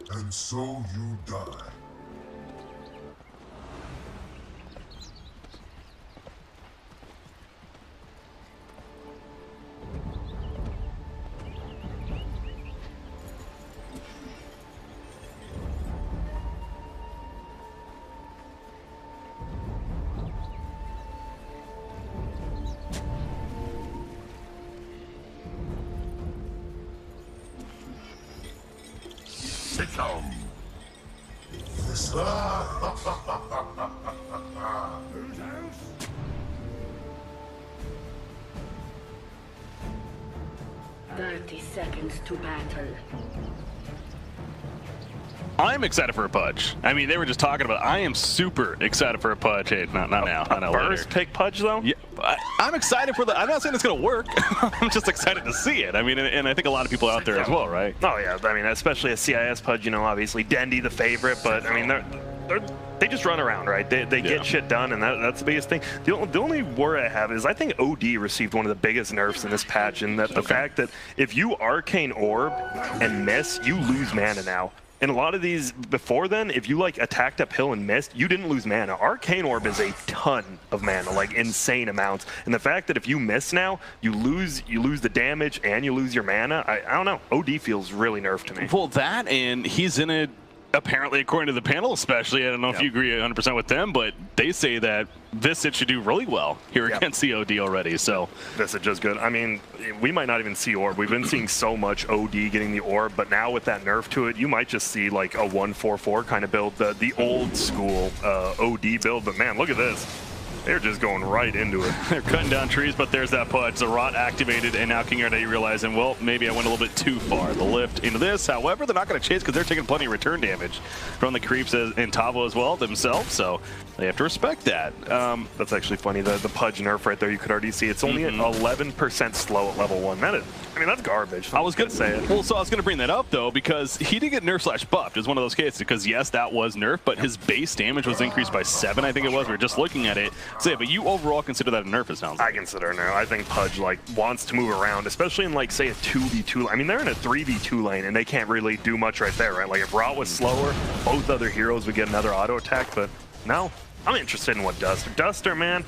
And so you die. Succumb. This 30 seconds to battle. I'm excited for a Pudge. I mean, they were just talking about it. I am super excited for a Pudge. Hey, not now. I know First pick Pudge, though? Yeah, I'm excited for the... I'm not saying it's going to work. I'm just excited to see it. I mean, and I think a lot of people out there as well, right? Oh, yeah. I mean, especially a CIS Pudge, you know, obviously Dendy the favorite, but, I mean, they just run around, right? They get shit done, and that's the biggest thing. The only worry I have is I think OD received one of the biggest nerfs in this patch, and that the fact that if you Arcane Orb and miss, you lose mana now. And a lot of these, before then, if you like attacked uphill and missed, you didn't lose mana. Arcane Orb is a ton of mana, like insane amounts. And the fact that if you miss now, you lose the damage and you lose your mana, I don't know. OD feels really nerfed to me. Well, that, and he's in it, apparently, according to the panel especially, I don't know if you agree 100% with them, but they say that Visage should do really well here against COD already, so. Visage is good. I mean, we might not even see Orb. We've been seeing so much OD getting the Orb, but now with that nerf to it, you might just see like a 1-4-4 kind of build, the old school OD build, but man, look at this. They're just going right into it. They're cutting down trees, but there's that Pudge. The Rot activated, and now King Arde realizing, well, maybe I went a little bit too far. The lift into this. However, they're not going to chase because they're taking plenty of return damage from the creeps and Tavo as well themselves, so they have to respect that. That's actually funny. The Pudge nerf right there, you could already see. It's only at 11% slow at level 1. That is, I mean, that's garbage. I was going to say it. Well, so I was going to bring that up, though, because he did get nerf/buffed. It was one of those cases, because yes, that was nerf, but his base damage was increased by 7, I think it was. We were just looking at it. So, yeah, but you overall consider that a nerf, it sounds like. I consider it a nerf. I think Pudge, like, wants to move around, especially in, like, say, a 2v2. I mean, they're in a 3v2 lane, and they can't really do much right there, right? Like, if Rot was slower, both other heroes would get another auto attack, but no. I'm interested in what Duster, man.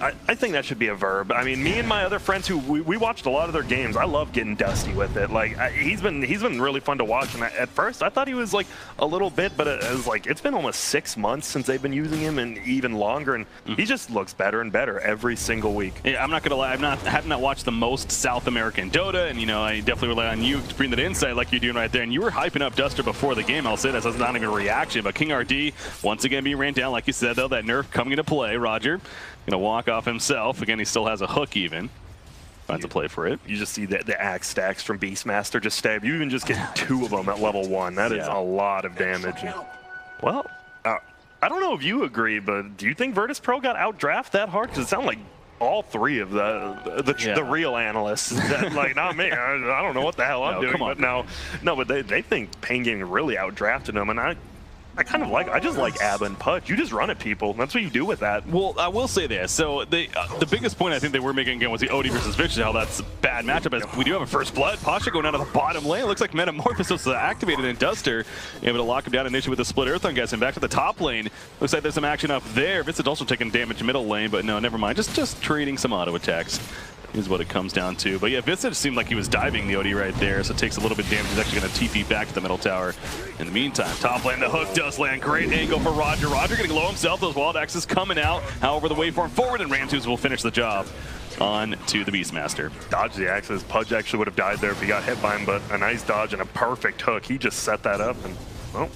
I think that should be a verb. I mean, me and my other friends who we watched a lot of their games, I love getting dusty with it. Like he's been really fun to watch. And at first, I thought he was like a little bit, but it was like it's been almost 6 months since they've been using him, and even longer. And he just looks better and better every single week. Yeah, I'm not gonna lie, I have not watched the most South American Dota, and you know I definitely rely on you to bring that insight like you're doing right there. And you were hyping up Duster before the game. I'll say that's not even a reaction, but King RD once again being ran down, like you said though. That nerf coming into play. Roger gonna walk off himself. Again, he still has a hook even. Finds a play for it. You just see the axe stacks from Beastmaster just stab. You even just get 2 of them at level 1. That is a lot of damage. Well, I don't know if you agree, but do you think Virtus Pro got outdraft that hard? Because it sounded like all 3 of the real analysts, that, like not me. I don't know what the hell I'm doing, but but they think Pain Gaming really outdrafted them, and I kind of I just like Abba and Pudge. You just run at people. That's what you do with that. Well, I will say this. So the biggest point I think they were making again was the OD versus Visage, how that's a bad matchup. As we do have a first blood. Pasha going out of the bottom lane. It looks like Metamorphosis was activated in Duster. Able to lock him down initially with the split Earth on guys. And back to the top lane. Looks like there's some action up there. Visage also taking damage middle lane, but no, never mind. Just trading some auto attacks is what it comes down to. But yeah, Visage seemed like he was diving the OD right there, so it takes a little bit of damage. He's actually going to TP back to the middle tower. In the meantime, top lane, the hook does land. Great angle for Roger. Roger getting low himself. Those wild axes coming out. However, the waveform forward, and Ramtus will finish the job on to the Beastmaster. Dodge the axes. Pudge actually would have died there if he got hit by him, but a nice dodge and a perfect hook. He just set that up, and well,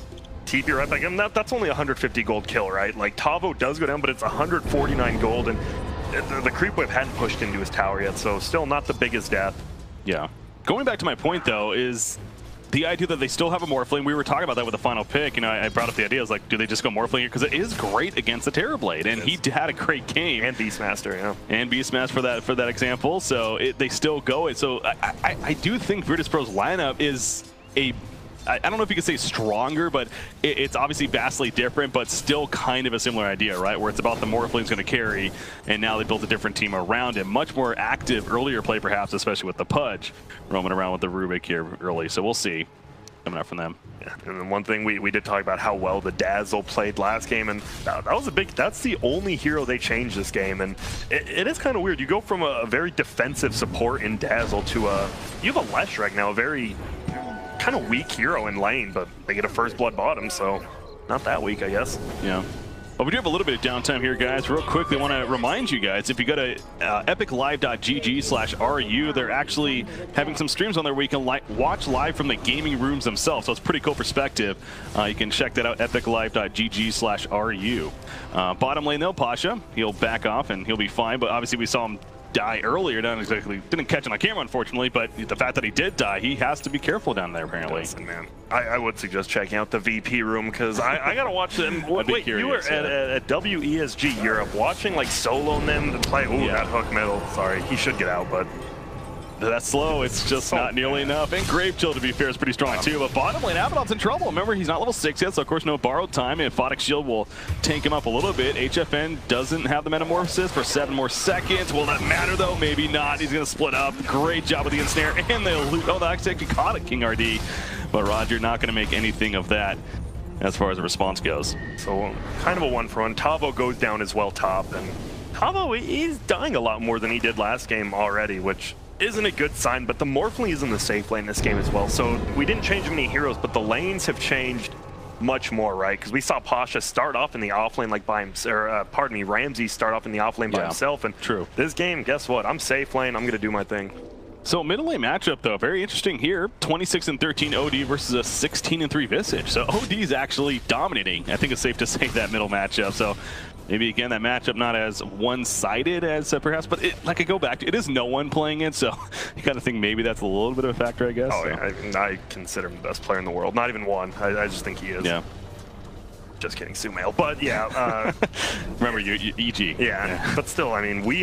TP right back in. That's only 150 gold kill, right? Like, Tavo does go down, but it's 149 gold, and the creep wave hadn't pushed into his tower yet, so still not the biggest death. Yeah. Going back to my point, though, is the idea that they still have a Morphling. We were talking about that with the final pick. You know, I brought up the idea. I was like, do they just go Morphling here? Because it is great against the Terrorblade, and he had a great game. And Beastmaster, yeah. And Beastmaster for that example. So they still go it. So I do think Virtus Pro's lineup is I don't know if you could say stronger, but it's obviously vastly different, but still kind of a similar idea, right? Where it's about the Morphling's going to carry, and now they built a different team around him. Much more active, earlier play perhaps, especially with the Pudge. Roaming around with the Rubik here early, so we'll see. coming out from them. Yeah, and then one thing we did talk about how well the Dazzle played last game, and that was that's the only hero they changed this game, and it is kind of weird. You go from a very defensive support in Dazzle to you have a Leshrac now, a very kind of weak hero in lane, but they get a first blood bottom, so not that weak, I guess. Yeah. Well, we do have a little bit of downtime here, guys. Real quickly, I want to remind you guys, if you go to epiclive.gg/RU, they're actually having some streams on there where you can watch live from the gaming rooms themselves, so it's pretty cool perspective. You can check that out, epiclive.gg/RU. Bottom lane, though, Pasha, he'll back off and he'll be fine, but obviously we saw him die earlier. Didn't catch it on camera, unfortunately, but the fact that he did die, he has to be careful down there, apparently. Listen, man, I would suggest checking out the VP room, because I gotta watch them. Wait, you were at WESG Europe watching like Solo and them play. Ooh, that hook middle. Sorry, he should get out, but that's slow. It's just not nearly enough. And Grave Chill, to be fair, is pretty strong too. But bottom lane, Abaddon's in trouble. Remember, he's not level 6 yet, so of course no borrowed time. And Photic Shield will tank him up a little bit. HFN doesn't have the Metamorphosis for 7 more seconds. Will that matter though? Maybe not. He's going to split up. Great job with the ensnare. And they'll loot. Oh, they actually caught it, King RD. But Roger not going to make anything of that as far as the response goes. So kind of a 1-for-1. Tavo goes down as well top. And Tavo, he's dying a lot more than he did last game already, which isn't a good sign, but the Morphling is in the safe lane this game as well. So we didn't change many heroes, but the lanes have changed much more, right? Because we saw Pasha start off in the off lane like by himself, or pardon me, Ramsey start off in the off lane by himself. And this game, guess what? I'm safe lane. I'm going to do my thing. So middle lane matchup though, very interesting here. 26-13 OD versus a 16-3 Visage. So OD is actually dominating. I think it's safe to say that middle matchup. So maybe again that matchup not as one-sided as perhaps, but like I go back to, it is no one playing it, so you kind of think maybe that's a little bit of a factor, I guess. Oh, yeah. I consider him the best player in the world. Not even one. I just think he is. Yeah. Just kidding, Sumail. But yeah. Remember, you EG. Yeah, but still, I mean, we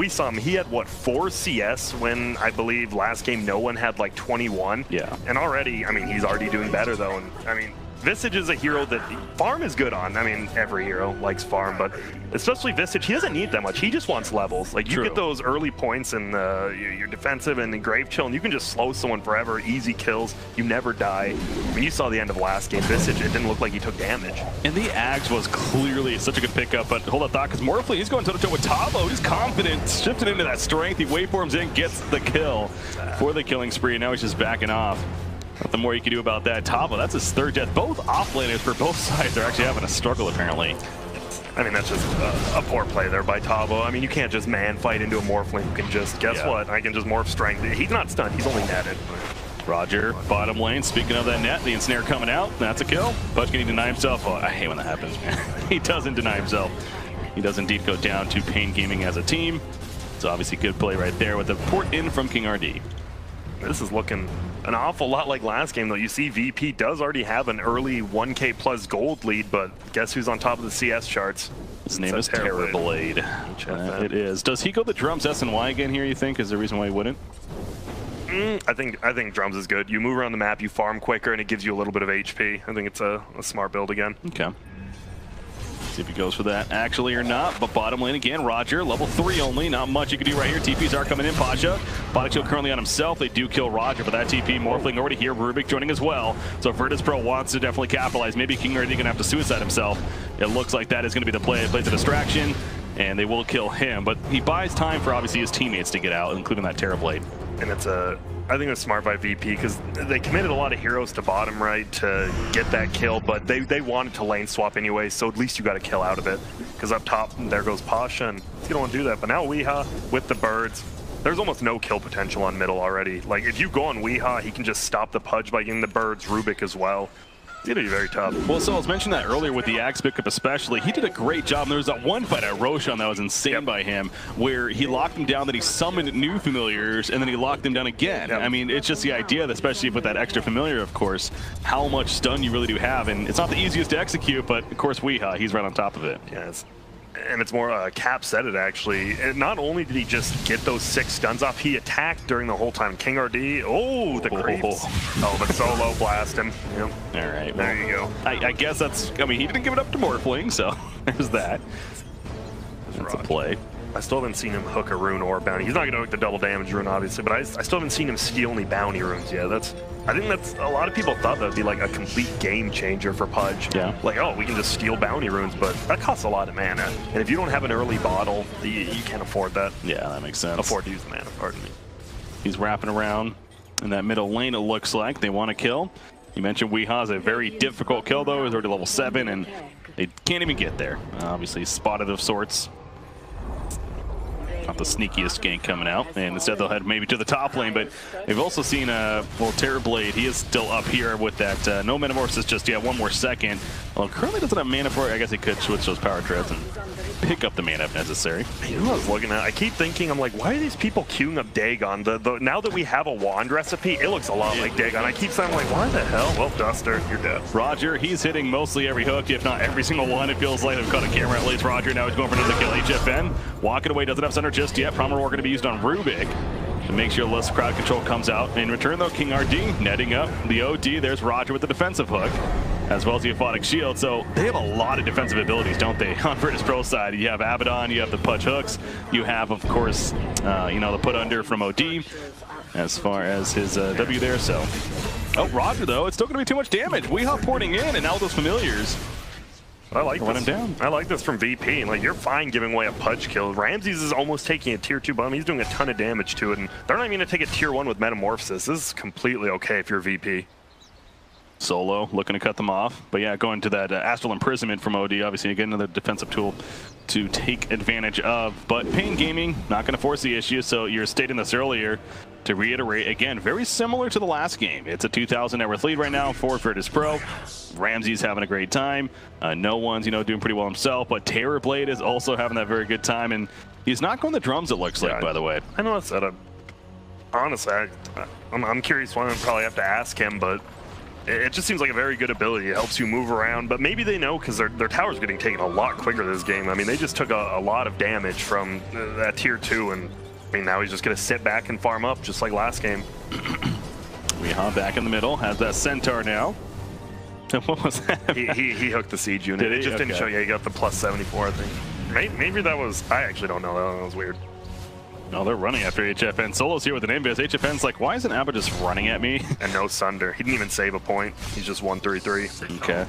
saw him. He had, what, 4 CS when I believe last game no one had like 21. Yeah. And already, I mean, he's already doing better though. And I mean, Visage is a hero that farm is good on. I mean, every hero likes farm, but especially Visage, he doesn't need that much. He just wants levels. Like, you get those early points and you're defensive and the Grave Chill, and you can just slow someone forever, easy kills, you never die. When you saw the end of last game, Visage, it didn't look like he took damage. And the Axe was clearly such a good pickup, but hold that thought, because Morphling, he's going toe-to-toe with Tavo. He's confident, shifted into that strength. He waveforms in, gets the kill for the killing spree, and now he's just backing off. The more you can do about that. Tavo, that's his 3rd death. Both offlaners for both sides are actually having a struggle, apparently. I mean, that's just a poor play there by Tavo. I mean, you can't just man fight into a Morphling who can just, guess what? I can just morph strength. He's not stunned, he's only netted. Roger, bottom lane, speaking of that net, the ensnare coming out, that's a kill. Pudge, can he deny himself? Oh, I hate when that happens, man. He doesn't deny himself. He does indeed go down to Pain Gaming as a team. It's obviously good play right there with the port in from King RD. This is looking an awful lot like last game, though. You see VP does already have an early 1K plus gold lead, but guess who's on top of the CS charts? His name is Terrorblade. It is. Does he go the drums S and Y again here, you think? Is there a reason why he wouldn't? I think drums is good. You move around the map, you farm quicker, and it gives you a little bit of HP. I think it's a smart build again. Okay. See if he goes for that actually or not. But bottom lane again, Roger, level 3 only. Not much you can do right here. TPs are coming in. Pasha, Photic Shield currently on himself. They do kill Roger for that TP. Morphling already here. Rubik joining as well. So Virtus Pro wants to definitely capitalize. Maybe King RD gonna have to suicide himself. It looks like that is gonna be the play. It plays a distraction, and they will kill him. But he buys time for obviously his teammates to get out, including that Terrorblade. And I think it was smart by VP because they committed a lot of heroes to bottom right to get that kill, but they wanted to lane swap anyway, so at least you got a kill out of it. Because up top, there goes Pasha, and you don't want to do that. But now Weeha with the birds, there's almost no kill potential on middle already. Like, if you go on Weeha, he can just stop the Pudge by getting the birds, Rubik as well. It's going to be very tough. Well, so I was mentioning that earlier with the Axe pickup especially. He did a great job. There was that one fight at Roshan that was insane by him, where he locked him down, then he summoned new familiars, and then he locked him down again. I mean, it's just the idea that, especially with that extra familiar, of course, how much stun you really do have. And it's not the easiest to execute, but of course, Weeha, he's right on top of it. Yeah, and it's more Cap said it actually. And not only did he just get those 6 stuns off, he attacked during the whole time. King RD, oh, the creeps. Oh, but Solo blast him. Yep. All right, there you go. I guess that's, I mean, he didn't give it up to Morphling, so there's that. That's a play. haven't seen him hook a rune or bounty. He's not going to hook the double damage rune, obviously, but I still haven't seen him steal any bounty runes yet. I think that's a lot of people thought that would be like a complete game changer for Pudge. Yeah. Like, oh, we can just steal bounty runes, but that costs a lot of mana. And if you don't have an early bottle, you can't afford that. Yeah, that makes sense. Afford to use the mana, pardon me. He's wrapping around in that middle lane, it looks like. They want to kill. You mentioned Weeha's a very difficult kill, though. He's already level 7, and they can't even get there. Obviously, spotted of sorts. Not the sneakiest gank coming out, and instead they'll head maybe to the top lane, but they've also seen Terrorblade. He is still up here with that no Metamorphosis just yet, 1 more second. Well, currently doesn't have mana for it. I guess he could switch those power treads and pick up the mana if necessary. You know what I was looking at? I keep thinking, I'm like, why are these people queuing up Dagon? Now that we have a wand recipe, it looks a lot like Dagon. I keep saying, like, why the hell? Well, Duster, you're dead. Roger, he's hitting mostly every hook, if not every single one. It feels like they've caught a camera at least. Roger now he's going for another kill. HFN walking away, doesn't have center just yet. Primal Roar going to be used on Rubik to make sure less crowd control comes out. In return, though, King RD netting up the OD. There's Roger with the defensive hook, as well as the Aphotic Shield. So they have a lot of defensive abilities, don't they? On Virtus Pro side, you have Abaddon, you have the Pudge hooks, you have, of course, the put under from OD as far as his W there. So, Roger, though, it's still going to be too much damage. Weehaw porting in, and now those familiars. I like Run this. him down. I like this from VP. Like, you're fine giving away a Pudge kill. Ramses is almost taking a tier 2 bottom. He's doing a ton of damage to it, and they're not even going to take a tier 1 with Metamorphosis. This is completely okay if you're VP. Solo looking to cut them off, but yeah, going to that Astral Imprisonment from OD, obviously again another defensive tool to take advantage of. But Pain Gaming not going to force the issue, so you're stating this earlier. To reiterate, again, very similar to the last game. It's a 2,000 net worth lead right now for Virtus Pro. Ramsey's having a great time. No one's doing pretty well himself, but Terrorblade is also having that very good time, and he's not going the drums. It looks like, by the way. I know it's honestly, I'm curious. One, I'd probably have to ask him, but. It just seems like a very good ability. It helps you move around, but maybe they know because their tower's getting taken a lot quicker this game. I mean, they just took a lot of damage from that tier 2, and I mean, now he's just going to sit back and farm up just like last game. Weehaw back in the middle, has that Centaur now. What was that? He hooked the siege unit. Did he? It just didn't Okay. show you. He got the plus 74, I think. Maybe that was, I actually don't know. That was weird. No, they're running after HFN. Solo's here with an invis. HFN's like, why isn't Abba just running at me? And no Sunder. He didn't even save a point. He's just 1-3-3. Okay.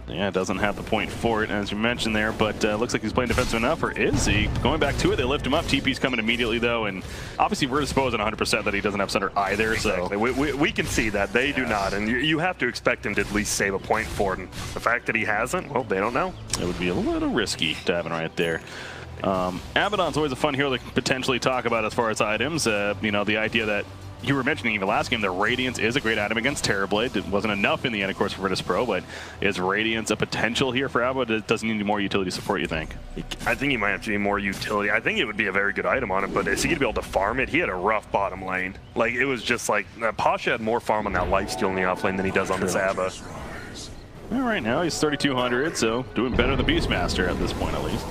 Yeah, doesn't have the point for it, as you mentioned there, but looks like he's playing defensive enough, or is he? Going back to it, they lift him up. TP's coming immediately, though, and obviously we're disposing 100% that he doesn't have center either, Exactly. so... We can see that. They do not, and you have to expect him to at least save a point for it. And the fact that he hasn't, well, they don't know. It would be a little risky to have him right there. Abaddon's always a fun hero to potentially talk about as far as items. The idea that you were mentioning even last game, the Radiance is a great item against Terrorblade. It wasn't enough in the end, of course, for Virtus Pro, but is Radiance a potential here for Abba? Does he need more utility support, you think? I think he might have to be more utility. I think it would be a very good item on him, but is he going to be able to farm it? He had a rough bottom lane. Like, it was just like, Pasha had more farm on that lifesteal in the off lane than he does on this Abba. All right, now he's 3,200, so doing better than Beastmaster at this point, at least.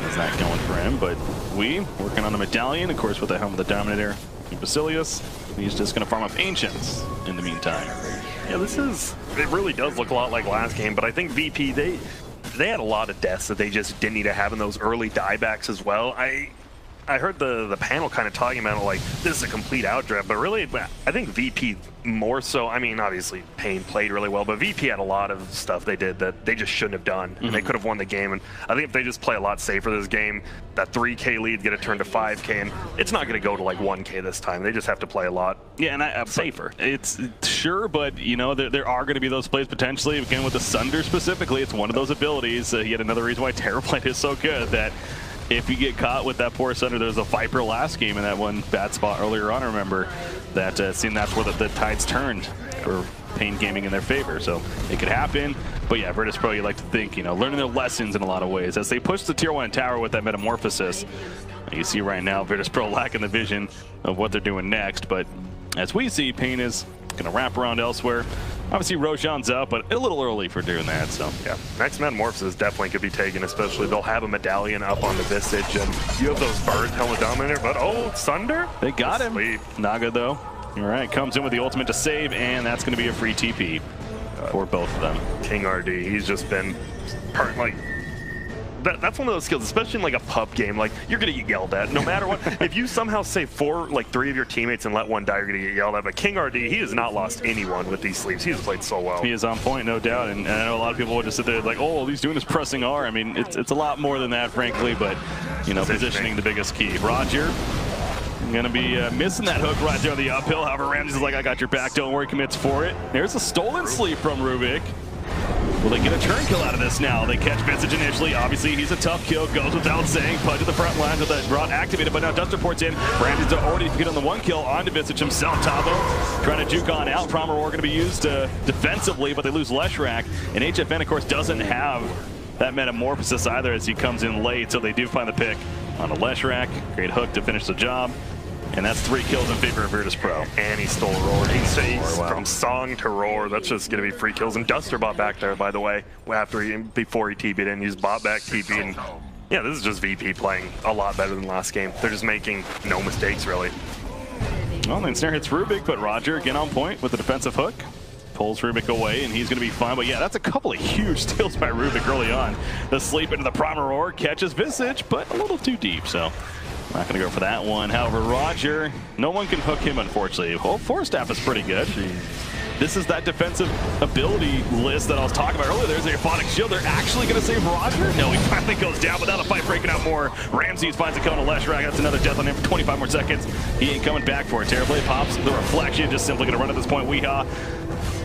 That's not going for him, but we working on the medallion, of course, with the helm of the Dominator, Basilius. He's just going to farm up Ancients in the meantime. Yeah, it really does look a lot like last game, but I think VP, they had a lot of deaths that they just didn't need to have in those early diebacks as well. I heard the panel kind of talking about it like, this is a complete outdraft, but really, I think VP more so, I mean, obviously, Pain played really well, but VP had a lot of stuff they did that they just shouldn't have done, and they could have won the game, and I think if they just play a lot safer this game, that 3K lead get it turned to 5K, and it's not going to go to like 1K this time. They just have to play a lot safer. It's sure, but, there are going to be those plays potentially. Again, with the Sunder specifically, it's one of those abilities. Yet another reason why Terrorblade is so good, that if you get caught with that poor Sunder, there's a Viper last game in that one bad spot earlier on, I remember, that seemed that's where the tides turned for Pain Gaming in their favor. So it could happen. But yeah, Virtus Pro, you like to think, learning their lessons in a lot of ways. As they push the tier 1 tower with that Metamorphosis, you see right now Virtus Pro lacking the vision of what they're doing next. But as we see, Pain is going to wrap around elsewhere. Obviously, Roshan's up, but a little early for doing that, so. Yeah, next Metamorphosis definitely could be taken, especially they'll have a medallion up on the Visage, and you have those birds, Helmet Dominator, but Sunder? They got him. Sweet. Naga, though. All right, comes in with the ultimate to save, and that's going to be a free TP for both of them. King RD, he's just been that's one of those skills, especially in like a pub game. Like, you're gonna get yelled at no matter what. If you somehow save three of your teammates and let one die, you're gonna get yelled at. But King RD, he has not lost anyone with these sleeves. He has played so well. He is on point, no doubt. And I know a lot of people would just sit there like, oh, all he's doing is pressing R. I mean, it's a lot more than that, frankly. But you know, positioning the biggest key. Roger gonna be missing that hook right there on the uphill. However, Ramses is like, I got your back. Don't worry, commits for it. There's a stolen sleep from Rubik. Will they get a turn kill out of this now? They catch Visage initially. Obviously, he's a tough kill. Goes without saying. Pudge at the front lines with that rod activated, but now Duster ports in. Ramses already get on the one kill onto Visage himself. Tavo trying to juke on out. Promer Roar going to be used defensively, but they lose Leshrac. And HFN, of course, doesn't have that Metamorphosis either as he comes in late, so they do find the pick on a Leshrac. Great hook to finish the job. And that's 3 kills in favor of Virtus Pro. And he stole Roar. He stays from Song to Roar. That's just going to be free kills. And Duster bought back there, by the way, before he TP'd in. He's bought back TP. And yeah, this is just VP playing a lot better than last game. They're just making no mistakes, really. Well, then Snare hits Rubik, but Roger again on point with the defensive hook. Pulls Rubik away, and he's going to be fine. But yeah, that's a couple of huge steals by Rubik early on. The sleep into the Promer Roar catches Visage, but a little too deep, so not going to go for that one. However, Roger, no one can hook him, unfortunately. Well, Forstaff is pretty good. This is that defensive ability list that I was talking about earlier. There's a Aphotic Shield. They're actually going to save Roger? No, he finally goes down without a fight breaking out more. Ramses finds a kill on Leshrac. That's another death on him for 25 more seconds. He ain't coming back for it. Terrorblade pops the reflection. Just simply going to run at this point. Weehaw.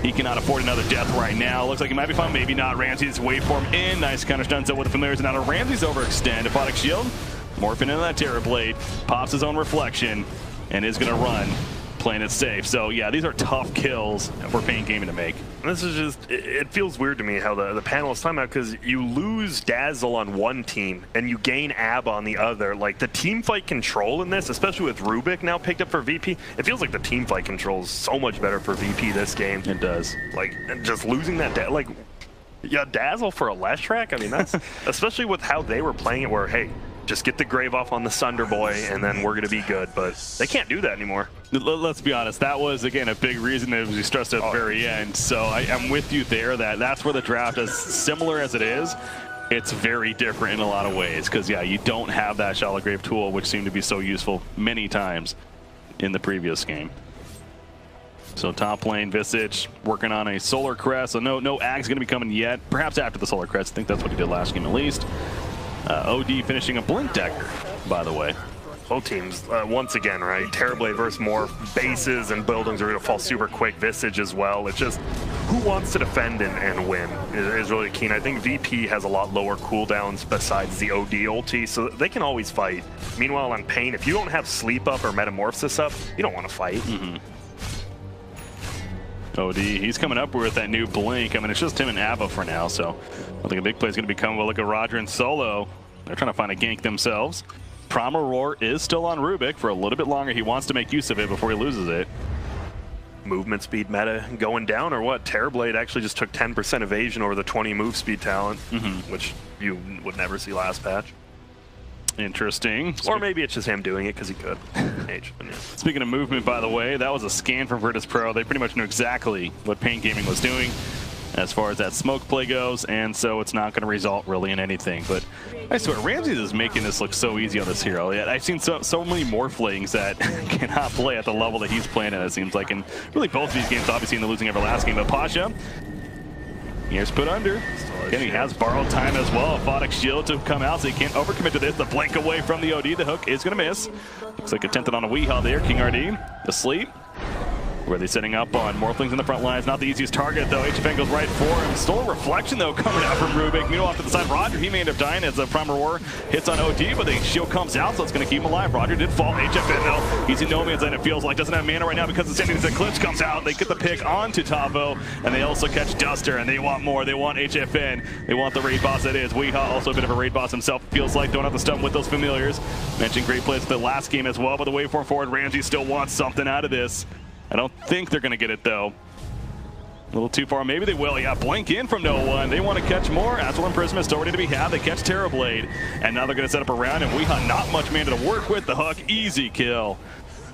He cannot afford another death right now. Looks like he might be fine. Maybe not. Ramses waveform in. Nice counter stun set with the familiars. And now Ramses overextend. Aphotic Shield. Morphing into that Terrorblade, pops his own reflection, and is going to run, playing it safe. So yeah, these are tough kills for Pain Gaming to make. This is just, it feels weird to me how the panel is timed out, because you lose Dazzle on one team and you gain Ab on the other. Like, the team fight control in this, especially with Rubik now picked up for VP, it feels like the team fight control is so much better for VP this game. It does. Like, just losing that, like, yeah, Dazzle for a Leshrac, I mean, that's, especially with how they were playing it, where, hey, just get the grave off on the Sunder Boy, and then we're going to be good. But they can't do that anymore. Let's be honest. That was, again, a big reason that we stressed at the very end. So I'm with you there. That's where the draft, as similar as it is, it's very different in a lot of ways. Because, yeah, you don't have that Shallow Grave tool, which seemed to be so useful many times in the previous game. So top lane, Visage working on a Solar Crest. So no Ag's going to be coming yet. Perhaps after the Solar Crest. I think that's what he did last game at least. OD finishing a Blink Dagger, by the way. Both teams, once again, right? Terrorblade versus more bases and buildings are going to fall super quick. Visage as well. It's just who wants to defend and win is really keen. I think VP has a lot lower cooldowns besides the OD ulti, so they can always fight. Meanwhile, on Pain, if you don't have Sleep up or Metamorphosis up, you don't want to fight. OD, he's coming up with that new Blink. I mean, it's just him and Ava for now, so I think a big play is going to be coming. We'll look at Roger and Solo. They're trying to find a gank themselves. Promer Roar is still on Rubik for a little bit longer. He wants to make use of it before he loses it. Movement speed meta going down or what? Terrorblade actually just took 10% evasion over the 20 move speed talent, which you would never see last patch. Interesting. Or maybe it's just him doing it because he could. Speaking of movement, by the way, that was a scan from Virtus Pro. They pretty much knew exactly what Pain Gaming was doing as far as that smoke play goes, and so it's not going to result really in anything. But I swear, Ramses is making this look so easy on this hero. Yeah, I've seen so many Morphlings that cannot play at the level that he's playing at, it seems like. And really both of these games, obviously in the losing Everlast game. But Pasha, here's put under. Again, he has borrowed time as well. Aphotic Shield to come out, so he can't overcommit to this. The blink away from the OD. The hook is going to miss. Looks like attempted on a Weehaw there. King RD, the sleep. Where they're setting up on Morphlings in the front lines. Not the easiest target, though. HFN goes right for him. Stolen reflection, though, coming out from Rubik. Meanwhile, off to the side, Roger, he may end up dying as the Promer Roar hits on OD, but the shield comes out, so it's going to keep him alive. Roger did fall. HFN, though, he's in no man's land, it feels like. Doesn't have mana right now because the Sandin's Eclipse comes out. They get the pick onto Tavo, and they also catch Duster, and they want more. They want HFN. They want the raid boss that is. Weehaw, also a bit of a raid boss himself, feels like. Don't have to stun with those familiars. Mentioned great plays with the last game as well, but the waveform forward, Ramses still wants something out of this. I don't think they're going to get it, though. A little too far. Maybe they will. Yeah, blink in from no one. They want to catch more. Astral Imprisonment still ready to be had. They catch Terrorblade. And now they're going to set up a round. And Weehaw, not much mana to work with. The hook, easy kill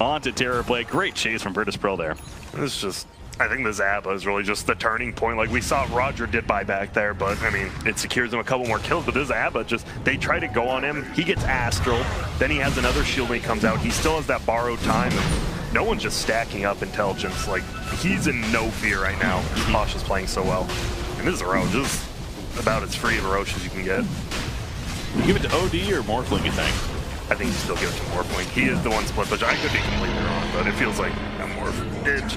onto Terrorblade. Great chase from Virtus Pro there. It's just I think the Zabba is really just the turning point. Like we saw Roger did buyback there, but I mean, it secures him a couple more kills. But this Zabba just, they try to go on him. He gets Astral. Then he has another shield when he comes out. He still has that borrowed time. And no one's just stacking up intelligence. Like he's in no fear right now. Posh is playing so well. And this is a Roche. This is about as free of a Roche as you can get. You give it to OD or Morphling, you think? I think you still give it to Morphling. He is the one split push. I could be completely wrong, but it feels like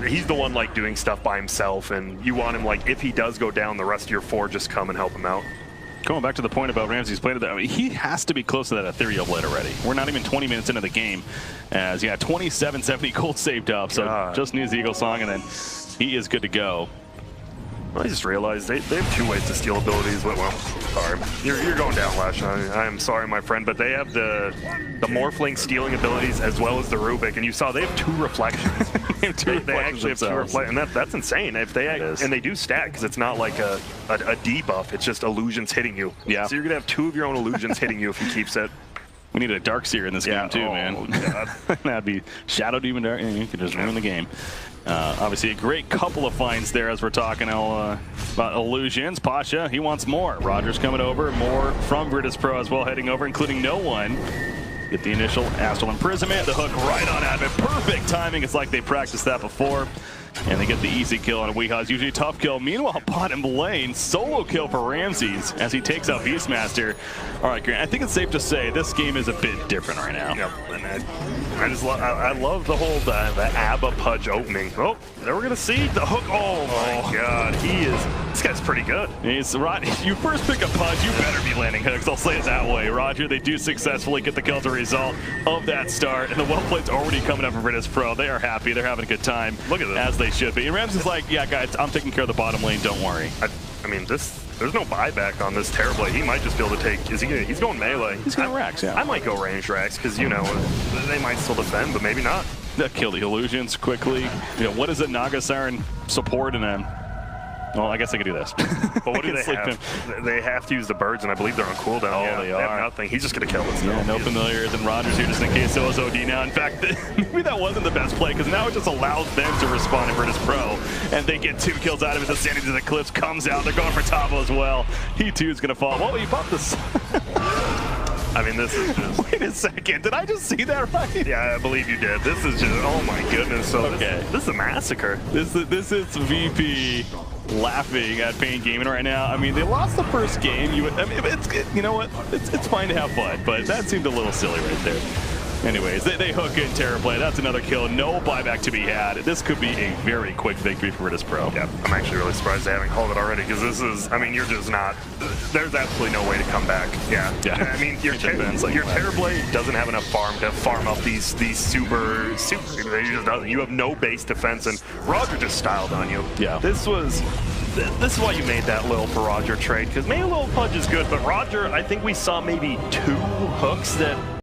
he's the one like doing stuff by himself, and you want him like if he does go down, the rest of your 4 just come and help him out. Going back to the point about Ramsey's play, I mean, he has to be close to that Ethereal Blade already. We're not even 20 minutes into the game, as 2770 gold saved up, so just needs the Eagle Song, and then he is good to go. I just realized they have 2 ways to steal abilities. Well, sorry, you're going down, Lash. I am sorry, my friend, but they have the Morphling stealing abilities as well as the Rubik, and you saw they have 2 reflections. they actually have 2 reflections, and that's insane. If they and they do stack because it's not like a debuff; it's just illusions hitting you. Yeah. So you're gonna have 2 of your own illusions hitting you if he keeps it. We need a Darkseer in this game too, man. That'd be Shadow Demon Dark. You could just ruin the game. Obviously, a great couple of finds there as we're talking about illusions. Pasha, he wants more. Roger's coming over. More from Virtus Pro as well, heading over, including no one. Get the initial Astral Imprisonment. The hook right on Abbott. Perfect timing. It's like they practiced that before. And they get the easy kill on Weeha's. Usually a tough kill. Meanwhile, bottom lane, solo kill for Ramses as he takes out Beastmaster. All right, Grant, I think it's safe to say this game is a bit different right now. Yep, and I love the whole the ABBA Pudge opening. Oh, there we're gonna see the hook. Oh my God, this guy's pretty good. He's right. You first pick a Pudge, you better be landing hooks. I'll say it that way. Roger, they do successfully get the kill as a result of that start, and the well play's already coming up for Virtus Pro. They are happy. They're having a good time. Look at this. As they should be. And Ramses like, yeah, guys, I'm taking care of the bottom lane. Don't worry. I mean, there's no buyback on this Terrorblade. He might just be able to take. He's going melee. He's going Rax, yeah. I might go range Rax because they might still defend, but maybe not. They'll kill the illusions quickly. What is a Naga Siren support in a? Well, I guess they could do this. But what do they have? They have to use the birds, and I believe they're on cooldown. Oh, they have nothing. He's just going to kill us. Yeah, no familiars, and Roger's here just in case so is OD now. In fact, maybe that wasn't the best play, because now it just allows them to respond in Virtus Pro, and they get 2 kills out of it. The Sanity to the Cliffs comes out. They're going for Tavo as well. He, too, is going to fall. Whoa, he popped this. I mean, this is just... Wait a second. Did I just see that right? Yeah, I believe you did. This is just... Oh, my goodness. So okay. This is a massacre. This is VP laughing at Pain Gaming right now. I mean, they lost the first game. You know what? It's fine to have fun, but that seemed a little silly right there. Anyways, they hook in Terrorblade. That's another kill. No buyback to be had. This could be a very quick victory for Virtus Pro. Yeah, I'm actually really surprised they haven't called it already, because this is, I mean, you're just not, there's absolutely no way to come back. Yeah. I mean, your Terrorblade doesn't have enough farm to farm up these super, he just doesn't. You have no base defense, and Roger just styled on you. Yeah. This is why you made that Lil for Roger trade, because maybe Lil Pudge is good, but Roger, I think we saw maybe 2 hooks that